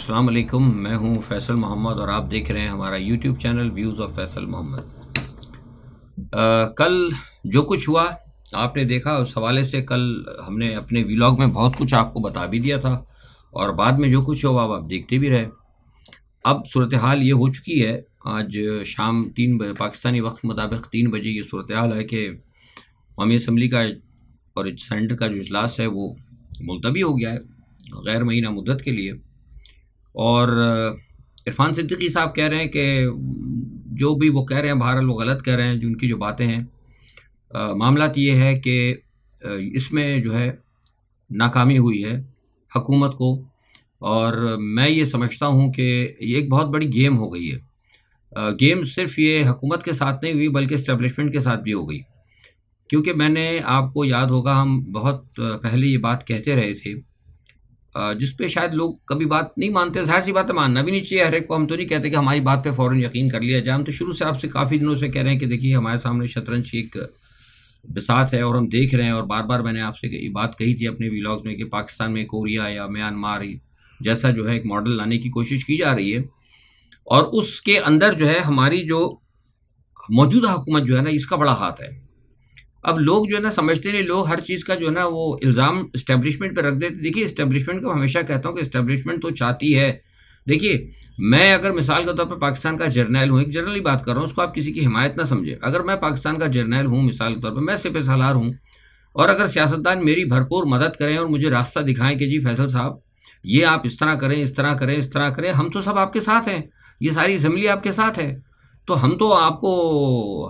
السلام علیکم، میں ہوں فیصل محمد اور آپ دیکھ رہے ہیں ہمارا YouTube channel views of Faisal Muhammad. کل جو کچھ ہوا آپ نے دیکھا، اس حوالے سے کل ہم نے اپنے ویلاگ میں بہت کچھ آپ کو بتا بھی دیا تھا، اور بعد میں جو کچھ ہوا آپ دیکھتے بھی رہے۔ اب صورتحال یہ ہو چکی ہے، آج شام 3 بجے پاکستانی وقت کے مطابق 3 بجے یہ صورتحال ہے کہ قومی اسمبلی کا اور سینیٹ کا جو اجلاس ہے وہ ملتوی ہو گیا ہے غیر معینہ مدت کے لیے، اور عرفان صدیقی صاحب کہہ رہے ہیں کہ جو بھی وہ کہہ رہے ہیں بہرحال وہ غلط کہہ رہے ہیں، جو ان کی جو باتیں ہیں۔ معاملات یہ ہے کہ اس میں جو ہے ناکامی ہوئی ہے حکومت کو، اور میں یہ سمجھتا ہوں کہ یہ ایک بہت بڑی گیم ہو گئی ہے۔ گیم صرف یہ حکومت کے ساتھ نہیں ہوئی بلکہ اسٹیبلشمنٹ کے ساتھ بھی ہو گئی، کیونکہ میں نے آپ کو یاد ہوگا ہم بہت پہلے یہ بات کہتے رہے تھے، جس پہ شاید لوگ کبھی بات نہیں مانتے۔ ظاہر سی بات ہے، ماننا بھی نہیں چاہیے ہر ایک کو۔ ہم تو نہیں کہتے کہ ہماری بات پہ فوراً یقین کر لیا جائے، ہم تو شروع سے آپ سے کافی دنوں سے کہہ رہے ہیں کہ دیکھیے ہمارے سامنے شطرنج کی ایک بساط ہے اور ہم دیکھ رہے ہیں، اور بار بار میں نے آپ سے یہ بات کہی تھی اپنے ویلاگز میں کہ پاکستان میں کوریا یا میانمار جیسا جو ہے ایک ماڈل لانے کی کوشش کی جا رہی ہے، اور اس کے اندر جو ہے ہماری جو موجودہ حکومت جو ہے نا اس کا بڑا ہاتھ ہے۔ اب لوگ جو ہے نا سمجھتے نہیں، لوگ ہر چیز کا جو ہے نا وہ الزام اسٹیبلشمنٹ پہ رکھ دیتے۔ دیکھیے اسٹیبلشمنٹ کو ہمیشہ کہتا ہوں کہ اسٹیبلشمنٹ تو چاہتی ہے، دیکھیے میں اگر مثال کے طور پہ پاکستان کا جرنیل ہوں، ایک جرنل ہی بات کر رہا ہوں، اس کو آپ کسی کی حمایت نہ سمجھے، اگر میں پاکستان کا جرنیل ہوں مثال کے طور پہ، میں سپہ سالار ہوں، اور اگر سیاستدان میری بھرپور مدد کریں اور مجھے راستہ دکھائیں کہ جی فیصل صاحب یہ آپ اس طرح کریں، اس طرح کریں، اس طرح کریں، ہم تو سب آپ کے ساتھ ہیں، یہ ساری اسمبلی آپ کے ساتھ ہے، تو ہم تو آپ کو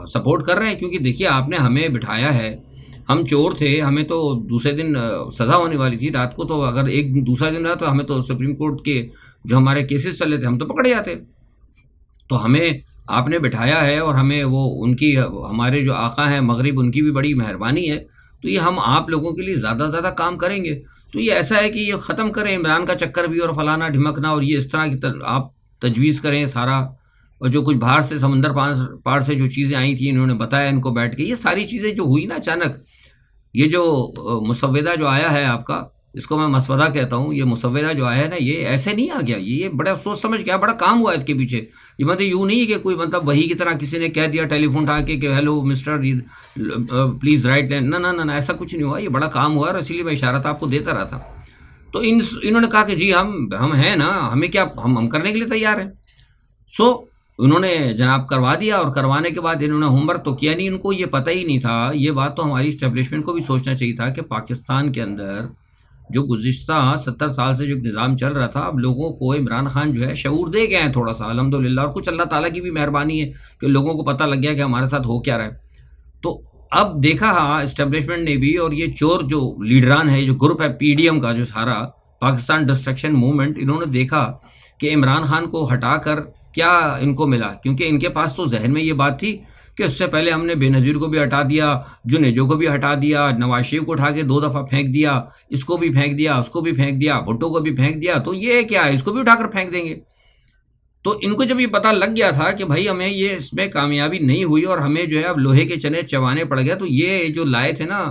سپورٹ کر رہے ہیں، کیونکہ دیکھیے آپ نے ہمیں بٹھایا ہے، ہم چور تھے، ہمیں تو دوسرے دن سزا ہونے والی تھی رات کو، تو اگر ایک دوسرا دن رہا تو ہمیں تو سپریم کورٹ کے جو ہمارے کیسز چلے تھے ہم تو پکڑے جاتے، تو ہمیں آپ نے بٹھایا ہے، اور ہمیں وہ ان کی ہمارے جو آقا ہیں مغرب ان کی بھی بڑی مہربانی ہے، تو یہ ہم آپ لوگوں کے لیے زیادہ سے زیادہ کام کریں گے۔ تو یہ ایسا ہے کہ یہ ختم کریں عمران کا چکر بھی اور فلانا ڈھمکنا، اور یہ اس طرح کی آپ تجویز کریں سارا، اور جو کچھ باہر سے سمندر پار سے جو چیزیں آئی تھیں انہوں نے بتایا ان کو بیٹھ کے، یہ ساری چیزیں جو ہوئی نا اچانک، یہ جو مسودہ جو آیا ہے آپ کا، اس کو میں مسودہ کہتا ہوں، یہ مسودہ جو آیا ہے نا یہ ایسے نہیں آ گیا، یہ بڑا سوچ سمجھ گیا، بڑا کام ہوا اس کے پیچھے۔ یہ مطلب یوں نہیں ہے کہ کوئی مطلب وہی کی طرح کسی نے کہہ دیا ٹیلی فون اٹھا کے کہ ہیلو مسٹر پلیز رائٹ، نہ نہ نہ، ایسا کچھ نہیں ہوا، یہ بڑا کام ہوا، اور اسی لیے میں اشارات آپ کو دیتا رہا تھا۔ تو انہوں نے کہا کہ جی ہم ہیں نا، ہمیں کیا، ہم کرنے کے لیے تیار ہیں۔ سو انہوں نے جناب کروا دیا، اور کروانے کے بعد انہوں نے ہوم ورک تو کیا نہیں، ان کو یہ پتہ ہی نہیں تھا۔ یہ بات تو ہماری اسٹیبلشمنٹ کو بھی سوچنا چاہیے تھا کہ پاکستان کے اندر جو گزشتہ 70 سال سے جو نظام چل رہا تھا، اب لوگوں کو عمران خان جو ہے شعور دے گئے ہیں تھوڑا سا الحمدللہ، اور کچھ اللہ تعالیٰ کی بھی مہربانی ہے کہ لوگوں کو پتہ لگ گیا کہ ہمارے ساتھ ہو کیا رہا ہے۔ تو اب دیکھا ہاں اسٹیبلشمنٹ نے بھی، اور یہ چور جو لیڈران ہے، جو گروپ ہے پی ڈی ایم کا، جو سارا پاکستان ڈسٹرکشن موومنٹ، انہوں نے دیکھا کہ عمران خان کو ہٹا کر کیا ان کو ملا، کیونکہ ان کے پاس تو ذہن میں یہ بات تھی کہ اس سے پہلے ہم نے بے نظیر کو بھی ہٹا دیا، جنیجو کو بھی ہٹا دیا، نواز شریف کو اٹھا کے 2 دفعہ پھینک دیا، اس کو بھی پھینک دیا، اس کو بھی پھینک دیا، بھٹو کو بھی پھینک دیا، تو یہ کیا ہے، اس کو بھی اٹھا کر پھینک دیں گے۔ تو ان کو جب یہ پتہ لگ گیا تھا کہ بھائی ہمیں یہ اس میں کامیابی نہیں ہوئی، اور ہمیں جو ہے اب لوہے کے چنے چبانے پڑ گئے، تو یہ جو لائے تھے نا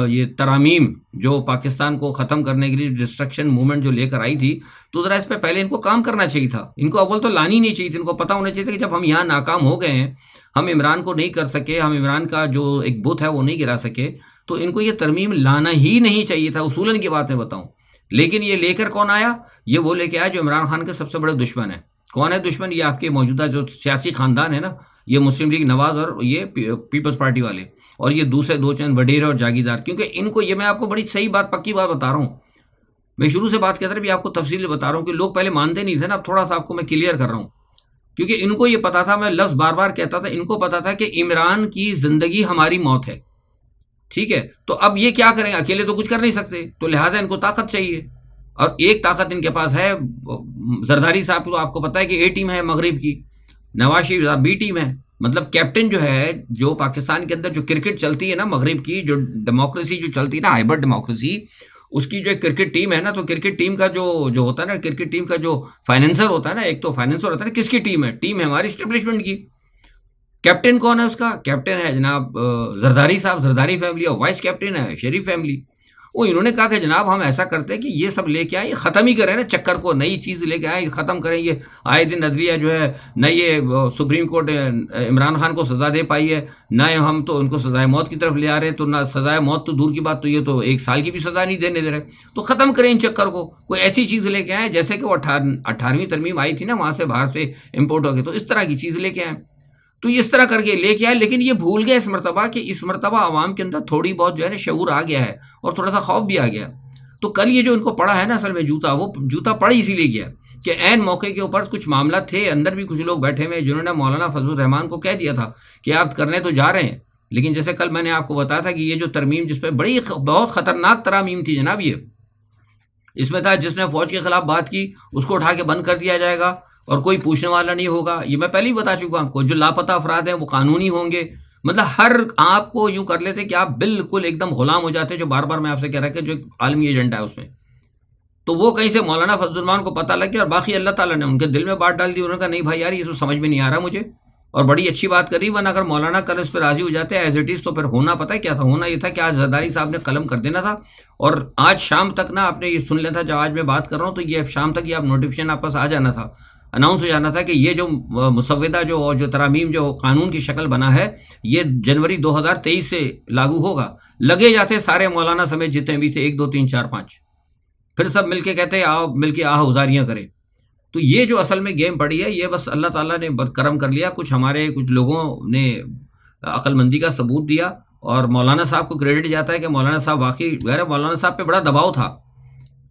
یہ ترامیم جو پاکستان کو ختم کرنے کے لیے ڈسٹرکشن موومنٹ جو لے کر آئی تھی، تو ذرا اس پہ پہلے ان کو کام کرنا چاہیے تھا، ان کو اول تو لانی نہیں چاہیے تھی، ان کو پتہ ہونا چاہیے تھا کہ جب ہم یہاں ناکام ہو گئے ہیں، ہم عمران کو نہیں کر سکے، ہم عمران کا جو ایک بت ہے وہ نہیں گرا سکے، تو ان کو یہ ترمیم لانا ہی نہیں چاہیے تھا، اصولاً کی بات میں بتاؤں۔ لیکن یہ لے کر کون آیا؟ یہ وہ لے کے آیا جو عمران خان کے سب سے بڑے دشمن ہے۔ کون ہے دشمن؟ یہ آپ کے موجودہ جو سیاسی خاندان ہے نا، یہ مسلم لیگ نواز اور یہ پیپلز پارٹی والے، اور یہ دوسرے 2 چند وڈیرے اور جاگیردار، کیونکہ ان کو یہ میں آپ کو بڑی صحیح بات، پکی بات بتا رہا ہوں، میں شروع سے بات کہتا رہا بھی آپ کو تفصیل بتا رہا ہوں کہ لوگ پہلے مانتے نہیں تھے نا، اب تھوڑا سا آپ کو میں کلیئر کر رہا ہوں، کیونکہ ان کو یہ پتا تھا، میں لفظ بار بار کہتا تھا، ان کو پتا تھا کہ عمران کی زندگی ہماری موت ہے، ٹھیک ہے، تو اب یہ کیا کریں، اکیلے تو کچھ کر نہیں سکتے، تو لہٰذا ان کو طاقت چاہیے، اور ایک طاقت ان کے پاس ہے، زرداری صاحب کو آپ کو پتا ہے کہ اے ٹیم ہے مغرب کی، نواز شریف صاحب بی ٹیم ہے، مطلب کیپٹن جو ہے، جو پاکستان کے اندر جو کرکٹ چلتی ہے نا مغرب کی، جو ڈیموکریسی جو چلتی ہے نا ہائبرڈ ڈیموکریسی، اس کی جو کرکٹ ٹیم ہے نا، تو کرکٹ ٹیم کا جو ہوتا ہے نا، کرکٹ ٹیم کا جو فائنینسر ہوتا ہے نا، ایک تو فائنینسر ہوتا ہے نا، کس کی ٹیم ہے؟ ٹیم ہے ہماری اسٹیبلشمنٹ کی۔ کیپٹن کون ہے اس کا؟ کیپٹن ہے جناب زرداری صاحب، زرداری فیملی، اور وائس کیپٹن ہے شریف فیملی۔ وہ انہوں نے کہا کہ جناب ہم ایسا کرتے ہیں کہ یہ سب لے کے آئیں، ختم ہی کریں نا چکر کو، نئی چیز لے کے آئیں، ختم کریں. یہ آئے دن عدلیہ جو ہے نہ یہ سپریم کورٹ عمران خان کو سزا دے پائی ہے، نہ ہم تو ان کو سزائے موت کی طرف لے آ رہے ہیں، تو نہ سزائے موت تو دور کی بات، تو یہ تو 1 سال کی بھی سزا نہیں دینے دے رہے. تو ختم کریں ان چکر کو، کوئی ایسی چیز لے کے آئیں جیسے کہ وہ 18ویں ترمیم آئی تھی نا وہاں سے باہر سے امپورٹ ہو گئے، تو اس طرح کی چیز لے کے آئیں. تو اس طرح کر کے لے کے آئے، لیکن یہ بھول گئے اس مرتبہ کہ اس مرتبہ عوام کے اندر تھوڑی بہت جو ہے نا شعور آ گیا ہے اور تھوڑا سا خوف بھی آ گیا. تو کل یہ جو ان کو پڑا ہے نا اصل میں جوتا، وہ جوتا پڑ اسی لیے گیا کہ عین موقع کے اوپر کچھ معاملات تھے، اندر بھی کچھ لوگ بیٹھے ہوئے جنہوں نے مولانا فضل الرحمان کو کہہ دیا تھا کہ آپ کرنے تو جا رہے ہیں، لیکن جیسے کل میں نے آپ کو بتایا تھا کہ یہ جو ترمیم جس پہ بہت خطرناک ترامیم تھی جناب، یہ اس میں تھا جس نے فوج کے خلاف بات کی اس کو اٹھا کے بند کر دیا جائے گا اور کوئی پوچھنے والا نہیں ہوگا. یہ میں پہلے ہی بتا چکا ہوں آپ کو، جو لاپتہ افراد ہیں وہ قانونی ہوں گے. مطلب ہر آپ کو یوں کر لیتے کہ آپ بالکل ایک دم غلام ہو جاتے، جو بار بار میں آپ سے کہہ رہا کہ جو عالمی ایجنڈا ہے اس میں. تو وہ کہیں سے مولانا فضل الرحمان کو پتہ لگ گیا اور باقی اللہ تعالیٰ نے ان کے دل میں بات ڈال دی. انہوں نے کہا نہیں بھائی یار یہ تو سمجھ میں نہیں آ رہا مجھے، اور بڑی اچھی بات کری. ورنہ اگر مولانا کل اس پہ راضی ہو جاتے ایز اٹ از، تو پھر ہونا پتہ ہے کیا تھا؟ ہونا یہ تھا کہ آج زرداری صاحب نے قلم کر دینا تھا، اور آج شام تک نا آپ نے یہ سن لینا تھا. جب آج میں بات کر رہا ہوں تو یہ شام تک یہ آپ نوٹیفیکیشن آپ پاس آ جانا تھا، اناؤنس ہو جانا تھا کہ یہ جو مسودہ جو ترامیم جو قانون کی شکل بنا ہے یہ جنوری 2023 سے لاگو ہوگا. لگے جاتے سارے مولانا سمیت جتنے بھی تھے 1 2 3 4 5، پھر سب مل کے کہتے آؤ مل کے ازاریاں کریں. تو یہ جو اصل میں گیم پڑی ہے، یہ بس اللہ تعالیٰ نے کرم کر لیا. کچھ لوگوں نے عقل مندی کا ثبوت دیا، اور مولانا صاحب کو کریڈٹ جاتا ہے کہ مولانا صاحب واقعی غیر مولانا صاحب پہ بڑا دباؤ تھا.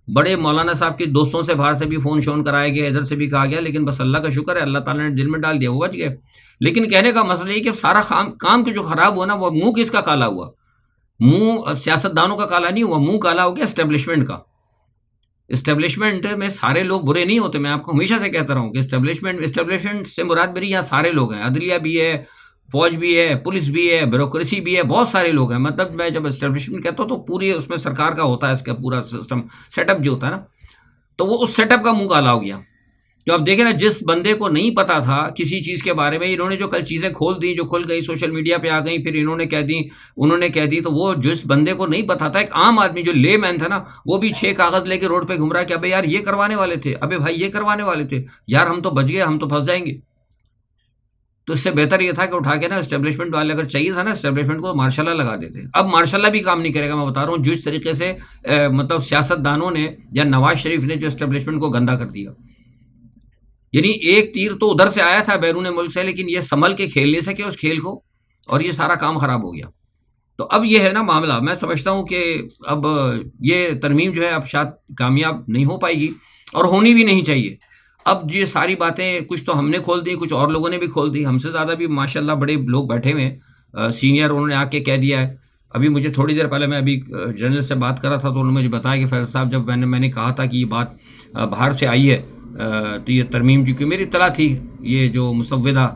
بڑے مولانا صاحب کے دوستوں سے باہر سے بھی فون شون کرائے گئے، ادھر سے بھی کہا گیا، لیکن بس اللہ کا شکر ہے اللہ تعالیٰ نے دل میں ڈال دیا، وہ بچ گئے. لیکن کہنے کا مسئلہ یہ کہ سارا کام جو خراب ہوا نا، وہ منہ کس کا کالا ہوا؟ منہ سیاست دانوں کا کالا نہیں ہوا، منہ کالا ہو گیا اسٹیبلشمنٹ کا. اسٹیبلشمنٹ میں سارے لوگ برے نہیں ہوتے، میں آپ کو ہمیشہ سے کہتا رہا ہوں کہ اسٹیبلشمنٹ سے مراد میری یہاں سارے لوگ ہیں، عدلیہ بھی ہے، فوج بھی ہے، پولیس بھی ہے، بیوروکریسی بھی ہے، بہت سارے لوگ ہیں. مطلب میں جب اسٹیبلشمنٹ کہتا ہوں تو پوری اس میں سرکار کا ہوتا ہے، اس کا پورا سسٹم سیٹ اپ جو ہوتا ہے نا، تو وہ اس سیٹ اپ کا منہ کالا ہو گیا. جو آپ دیکھیں نا، جس بندے کو نہیں پتا تھا کسی چیز کے بارے میں، انہوں نے جو کل چیزیں کھول دی، جو کھل گئی سوشل میڈیا پہ آ گئی، پھر انہوں نے کہہ دی، تو وہ جس بندے کو نہیں پتا تھا، ایک عام آدمی جو لے مین تھا نا، وہ بھی 6 کاغذ لے کے روڈ پہ گھوم رہا ہے کہ ابے یار یہ کروانے والے تھے، ابے بھائی یہ کروانے والے تھے یار، ہم تو بچ گئے، ہم تو پھنس جائیں گے. تو اس سے بہتر یہ تھا کہ اٹھا کے نا اسٹیبلشمنٹ والے، اگر چاہیے تھا نا اسٹیبلشمنٹ کو، ماشاء اللہ لگا دیتے. اب ماشاء اللہ بھی کام نہیں کرے گا، میں بتا رہا ہوں جس طریقے سے مطلب سیاست دانوں نے یا نواز شریف نے جو اسٹیبلشمنٹ کو گندا کر دیا. یعنی ایک تیر تو ادھر سے آیا تھا بیرون ملک سے، لیکن یہ سنبھل کے کھیل نہیں سکے اس کھیل کو، اور یہ سارا کام خراب ہو گیا. تو اب یہ ہے نا معاملہ. میں سمجھتا ہوں کہ اب یہ ترمیم جو ہے اب شاید کامیاب نہیں ہو پائے گی، اور ہونی بھی نہیں چاہیے. اب یہ ساری باتیں کچھ تو ہم نے کھول دی، کچھ اور لوگوں نے بھی کھول دی، ہم سے زیادہ بھی ماشاءاللہ بڑے لوگ بیٹھے ہوئے ہیں سینئر، انہوں نے آ کے کہہ دیا ہے. ابھی مجھے تھوڑی دیر پہلے میں ابھی جرنل سے بات کر رہا تھا، تو انہوں نے مجھے بتایا کہ فیض صاحب، جب میں نے کہا تھا کہ یہ بات باہر سے آئی ہے، تو یہ ترمیم جو کہ میری اطلاع تھی، یہ جو مسودہ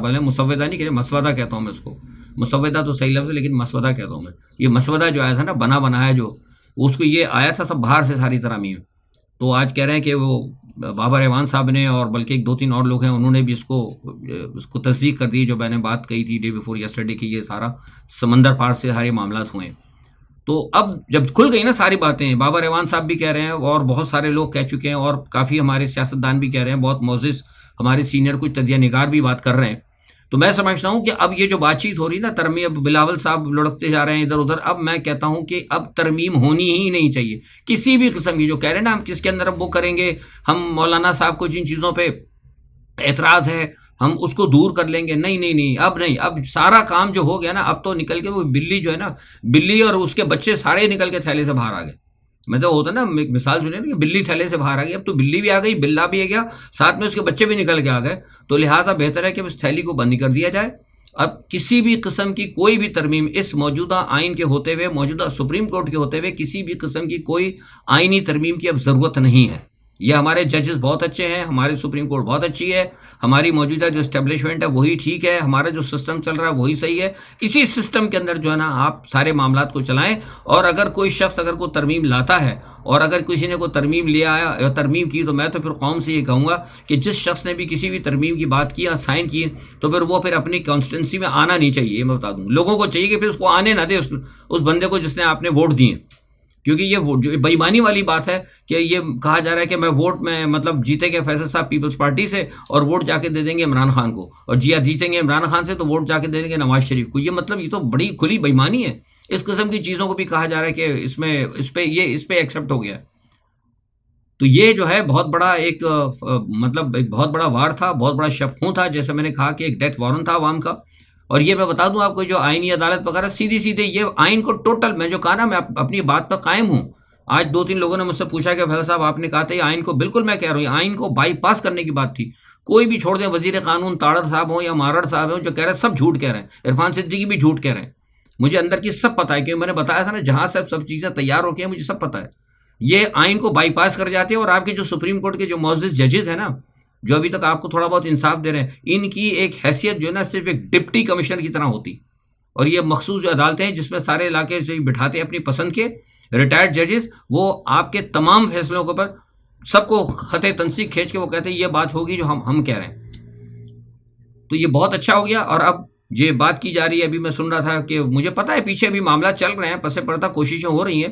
بھلے مسودہ نہیں کہ مسودہ کہتا ہوں میں اس کو، مسودہ تو صحیح لفظ ہے لیکن مسودہ کہتا ہوں میں. یہ مسودہ جو آیا تھا نا، بنایا جو اس کو، یہ آیا تھا سب باہر سے ساری ترامیم. تو آج کہہ رہے ہیں کہ وہ بابر اعوان صاحب نے، اور بلکہ 1 2 3 اور لوگ ہیں، انہوں نے بھی اس کو تصدیق کر دی، جو میں نے بات کہی تھی ڈے بیفور یسٹرڈے کی. یہ سارا سمندر پار سے سارے معاملات ہوئے ہیں. تو اب جب کھل گئی نا ساری باتیں، بابر اعوان صاحب بھی کہہ رہے ہیں اور بہت سارے لوگ کہہ چکے ہیں، اور کافی ہمارے سیاستدان بھی کہہ رہے ہیں، بہت معزز ہمارے سینئر کچھ تجزیہ نگار بھی بات کر رہے ہیں. تو میں سمجھتا ہوں کہ اب یہ جو بات چیت ہو رہی نا ترمیم، اب بلاول صاحب لڑکتے جا رہے ہیں ادھر ادھر. اب میں کہتا ہوں کہ اب ترمیم ہونی ہی نہیں چاہیے کسی بھی قسم کی. جو کہہ رہے ہیں نا ہم کس کے اندر اب وہ کریں گے، ہم مولانا صاحب کو جن چیزوں پہ اعتراض ہے ہم اس کو دور کر لیں گے، نہیں، اب نہیں. اب سارا کام جو ہو گیا نا، اب تو نکل کے وہ بلی جو ہے نا، بلی اور اس کے بچے سارے نکل کے تھیلے سے باہر آ گئے. میں تو ہوتا نا مثال سنیں کہ بلی تھیلے سے باہر آ گئی، اب تو بلی بھی آ گئی، بلا بھی آ گیا، ساتھ میں اس کے بچے بھی نکل کے آ گئے. تو لہٰذا بہتر ہے کہ اس تھیلی کو بند کر دیا جائے. اب کسی بھی قسم کی کوئی بھی ترمیم اس موجودہ آئین کے ہوتے ہوئے، موجودہ سپریم کورٹ کے ہوتے ہوئے، کسی بھی قسم کی کوئی آئینی ترمیم کی اب ضرورت نہیں ہے. یہ ہمارے ججز بہت اچھے ہیں، ہماری سپریم کورٹ بہت اچھی ہے، ہماری موجودہ جو اسٹیبلشمنٹ ہے وہی ٹھیک ہے، ہمارا جو سسٹم چل رہا ہے وہی صحیح ہے. اسی سسٹم کے اندر جو ہے نا آپ سارے معاملات کو چلائیں. اور اگر کوئی شخص اگر کوئی ترمیم لاتا ہے، اور اگر کسی نے کوئی ترمیم لیا یا ترمیم کی، تو میں تو پھر قوم سے یہ کہوں گا کہ جس شخص نے بھی کسی بھی ترمیم کی بات کی یا سائن کی، تو پھر وہ پھر اپنی کانسٹیٹنسی میں آنا نہیں چاہیے. میں بتا دوں، لوگوں کو چاہیے کہ پھر اس کو آنے نہ دے، اس بندے کو جس نے آپ نے ووٹ دیے. کیونکہ یہ جو بےایمانی والی بات ہے کہ یہ کہا جا رہا ہے کہ میں ووٹ میں مطلب جیتے گے فیصل صاحب پیپلز پارٹی سے اور ووٹ جا کے دے دیں گے عمران خان کو، اور جیتیں گے عمران خان سے تو ووٹ جا کے دے دیں گے نواز شریف کو. یہ مطلب یہ تو بڑی کھلی بےایمانی ہے. اس قسم کی چیزوں کو بھی کہا جا رہا ہے کہ اس پہ ایکسیپٹ ہو گیا ہے. تو یہ جو ہے بہت بڑا ایک مطلب ایک بہت بڑا وار تھا، بہت بڑا شب خوں تھا، جیسے میں نے کہا کہ ایک ڈیتھ وارنٹ تھا عوام کا. اور یہ میں بتا دوں آپ کو، جو آئینی عدالت وغیرہ سیدھے یہ آئین کو ٹوٹل، میں جو کہا نا، میں اپنی بات پر قائم ہوں. آج 2-3 لوگوں نے مجھ سے پوچھا کہ فیصل صاحب آپ نے کہا تھا یہ آئین کو، بالکل میں کہہ رہا ہوں یہ آئین کو بائی پاس کرنے کی بات تھی. کوئی بھی چھوڑ دیں، وزیر قانون تاڑر صاحب ہوں یا مارڑ صاحب ہوں، جو کہہ رہے ہیں سب جھوٹ کہہ رہے ہیں. عرفان صدیقی بھی جھوٹ کہہ رہے ہیں. مجھے اندر کی سب پتہ ہے، کہ میں نے بتایا تھا نا جہاں سے سب چیزیں تیار ہو کے ہیں، مجھے سب پتہ ہے. یہ آئین کو بائی پاس کر جاتے ہیں. اور آپ کے جو سپریم کورٹ کے جو معزز ججز ہیں نا، جو ابھی تک آپ کو تھوڑا بہت انصاف دے رہے ہیں، ان کی ایک حیثیت جو ہے نا صرف ایک ڈپٹی کمشنر کی طرح ہوتی. اور یہ مخصوص جو عدالتیں ہیں جس میں سارے علاقے سے بٹھاتے ہیں اپنی پسند کے ریٹائرڈ ججز، وہ آپ کے تمام فیصلوں کے اوپر سب کو خط تنسیق کھینچ کے وہ کہتے ہیں یہ بات ہوگی جو ہم کہہ رہے ہیں. تو یہ بہت اچھا ہو گیا. اور اب یہ بات کی جا رہی ہے، ابھی میں سن رہا تھا کہ مجھے پتا ہے پیچھے بھی معاملات چل رہے ہیں، پس پردہ کوششیں ہو رہی ہیں،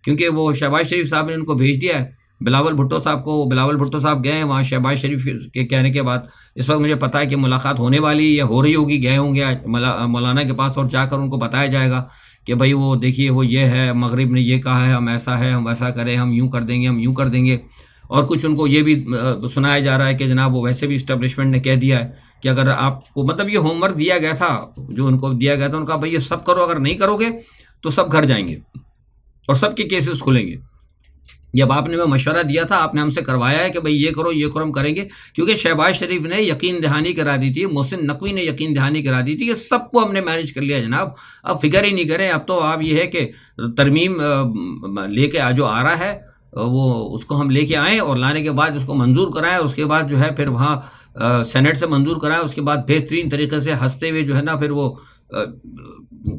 کیونکہ وہ شہباز شریف صاحب نے ان کو بھیج دیا ہے بلاول بھٹو صاحب کو. بلاول بھٹو صاحب گئے ہیں وہاں شہباز شریف کے کہنے کے بعد. اس وقت مجھے پتا ہے کہ ملاقات ہونے والی یا ہو رہی ہوگی، گئے ہوں گے مولانا کے پاس، اور جا کر ان کو بتایا جائے گا کہ بھائی وہ دیکھیے وہ یہ ہے، مغرب نے یہ کہا ہے، ہم ایسا ہے، ہم ویسا کریں، ہم یوں کر دیں گے، ہم یوں کر دیں گے. اور کچھ ان کو یہ بھی سنایا جا رہا ہے کہ جناب وہ ویسے بھی اسٹیبلشمنٹ نے کہہ دیا ہے کہ اگر آپ کو مطلب یہ ہوم ورک دیا گیا تھا، جو ان کو دیا گیا تھا، ان کا بھائی یہ سب کرو، اگر نہیں کرو گے تو سب گھر جائیں گے اور سب کے کیسز کھلیں گے. جب آپ نے میں مشورہ دیا تھا، آپ نے ہم سے کروایا ہے کہ بھئی یہ کرو یہ کرو، ہم کریں گے. کیونکہ شہباز شریف نے یقین دہانی کرا دی تھی، محسن نقوی نے یقین دہانی کرا دی تھی کہ سب کو ہم نے مینج کر لیا جناب، اب فکر ہی نہیں کریں. اب تو آپ یہ ہے کہ ترمیم لے کے جو آ رہا ہے وہ اس کو ہم لے کے آئیں اور لانے کے بعد اس کو منظور کرائیں، اور اس کے بعد جو ہے پھر وہاں سینٹ سے منظور کرائیں. اس کے بعد بہترین طریقے سے ہنستے ہوئے جو ہے نا پھر وہ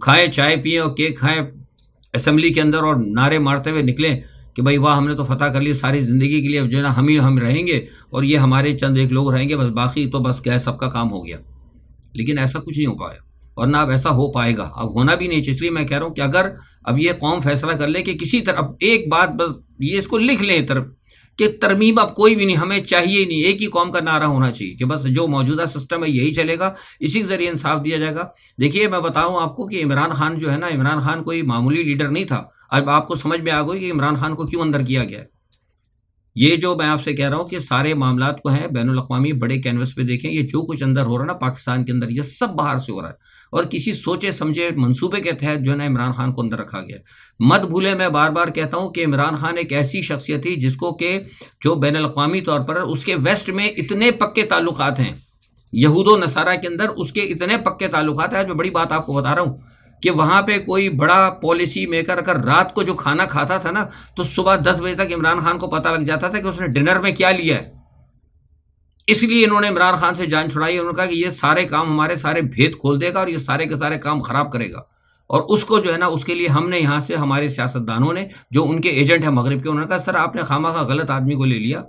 کھائیں، چائے پئیں اور کیک کھائیں اسمبلی کے اندر، اور نعرے مارتے ہوئے نکلیں کہ بھائی واہ ہم نے تو فتح کر لی ساری زندگی کے لیے، اب جو ہے نا ہم رہیں گے اور یہ ہمارے چند ایک لوگ رہیں گے بس، باقی تو بس گئے، سب کا کام ہو گیا. لیکن ایسا کچھ نہیں ہو پایا، اور نہ اب ایسا ہو پائے گا، اب ہونا بھی نہیں. اس لیے میں کہہ رہا ہوں کہ اگر اب یہ قوم فیصلہ کر لے کہ کسی طرح، اب ایک بات بس یہ اس کو لکھ لیں طرف کہ ترمیم اب کوئی بھی نہیں، ہمیں چاہیے ہی نہیں. ایک ہی قوم کا نعرہ ہونا چاہیے کہ بس جو موجودہ سسٹم ہے یہی چلے گا، اسی کے ذریعے انصاف دیا جائے گا. دیکھیے میں بتاؤں آپ کو کہ عمران خان جو ہے نا، عمران خان کوئی معمولی لیڈر نہیں تھا. اب آپ کو سمجھ میں آ گئی کہ عمران خان کو کیوں اندر کیا گیا ہے. یہ جو میں آپ سے کہہ رہا ہوں کہ سارے معاملات کو ہیں بین الاقوامی بڑے کینوس پہ دیکھیں، یہ جو کچھ اندر ہو رہا ہے نا پاکستان کے اندر، یہ سب باہر سے ہو رہا ہے، اور کسی سوچے سمجھے منصوبے کے تحت جو ہے نا عمران خان کو اندر رکھا گیا ہے. مت بھولے، میں بار بار کہتا ہوں کہ عمران خان ایک ایسی شخصیت تھی جس کو کہ جو بین الاقوامی طور پر اس کے ویسٹ میں اتنے پکے تعلقات ہیں، یہود و نصارہ کے اندر اس کے اتنے پکے تعلقات ہیں. آج میں بڑی بات آپ کو بتا رہا ہوں کہ وہاں پہ کوئی بڑا پالیسی میکر اگر رات کو جو کھانا کھاتا تھا نا، تو صبح 10 بجے تک عمران خان کو پتہ لگ جاتا تھا کہ اس نے ڈنر میں کیا لیا ہے. اس لیے انہوں نے عمران خان سے جان چھڑائی. انہوں نے کہا کہ یہ سارے کام ہمارے سارے بھید کھول دے گا اور یہ سارے کے سارے کام خراب کرے گا. اور اس کو جو ہے نا اس کے لیے ہم نے یہاں سے ہمارے سیاستدانوں نے جو ان کے ایجنٹ ہیں مغرب کے، انہوں نے کہا سر آپ نے خواہ غلط آدمی کو لے لیا،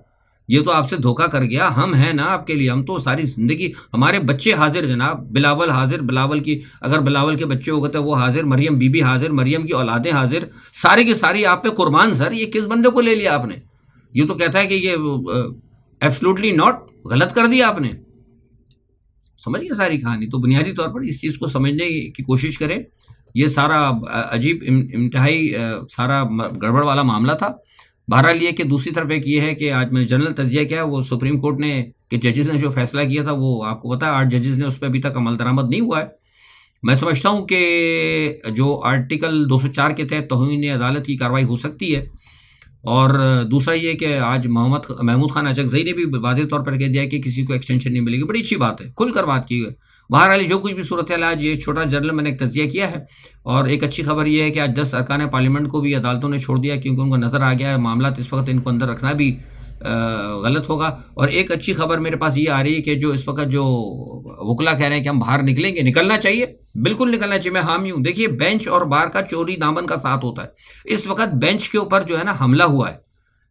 یہ تو آپ سے دھوکہ کر گیا. ہم ہیں نا آپ کے لیے، ہم تو ساری زندگی، ہمارے بچے حاضر جناب، بلاول حاضر، بلاول کی اگر بلاول کے بچے ہو گئے تو وہ حاضر، مریم بی بی حاضر، مریم کی اولادیں حاضر، ساری کی ساری آپ پہ قربان. سر یہ کس بندے کو لے لیا آپ نے؟ یہ تو کہتا ہے کہ یہ ایبسلوٹلی ناٹ، غلط کر دیا آپ نے. سمجھ گئے ساری کہانی. تو بنیادی طور پر اس چیز کو سمجھنے کی کوشش کریں. یہ سارا عجیب انتہائی سارا گڑبڑ والا معاملہ تھا. بہرحال یہ کہ دوسری طرف ایک یہ ہے کہ آج میں جنرل تجزیہ کیا ہے، وہ سپریم کورٹ نے کہ ججز نے جو فیصلہ کیا تھا وہ آپ کو پتا ہے 8 ججز نے اس پہ ابھی تک عمل درآمد نہیں ہوا ہے. میں سمجھتا ہوں کہ جو آرٹیکل 204 کے تحت توہین عدالت کی کارروائی ہو سکتی ہے. اور دوسرا یہ کہ آج محمود خان اچکزئی نے بھی واضح طور پر کہہ دیا کہ کسی کو ایکسٹینشن نہیں ملے گی. بڑی اچھی بات ہے، کھل کر بات کی ہے. بہرحال جو کچھ بھی صورتحال، آج یہ چھوٹا جنرل میں نے ایک تجزیہ کیا ہے. اور ایک اچھی خبر یہ ہے کہ آج 10 ارکان پارلیمنٹ کو بھی عدالتوں نے چھوڑ دیا، کیونکہ ان کو نظر آ گیا ہے معاملات اس وقت ان کو اندر رکھنا بھی غلط ہوگا. اور ایک اچھی خبر میرے پاس یہ آ رہی ہے کہ جو اس وقت جو وکلا کہہ رہے ہیں کہ ہم باہر نکلیں گے، نکلنا چاہیے، بالکل نکلنا چاہیے، میں حامی ہوں. دیکھیے بینچ اور بار کا چوری دامن کا ساتھ ہوتا ہے. اس وقت بینچ کے اوپر جو ہے نا حملہ ہوا ہے،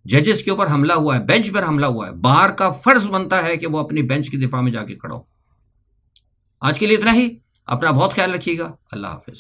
ججز کے اوپر حملہ ہوا ہے، بینچ پر حملہ ہوا ہے. بار کا فرض بنتا ہے کہ وہ اپنی بینچ کی دفاع میں جا کے کھڑا ہو. آج کے لیے اتنا ہی. اپنا بہت خیال رکھیے گا. اللہ حافظ.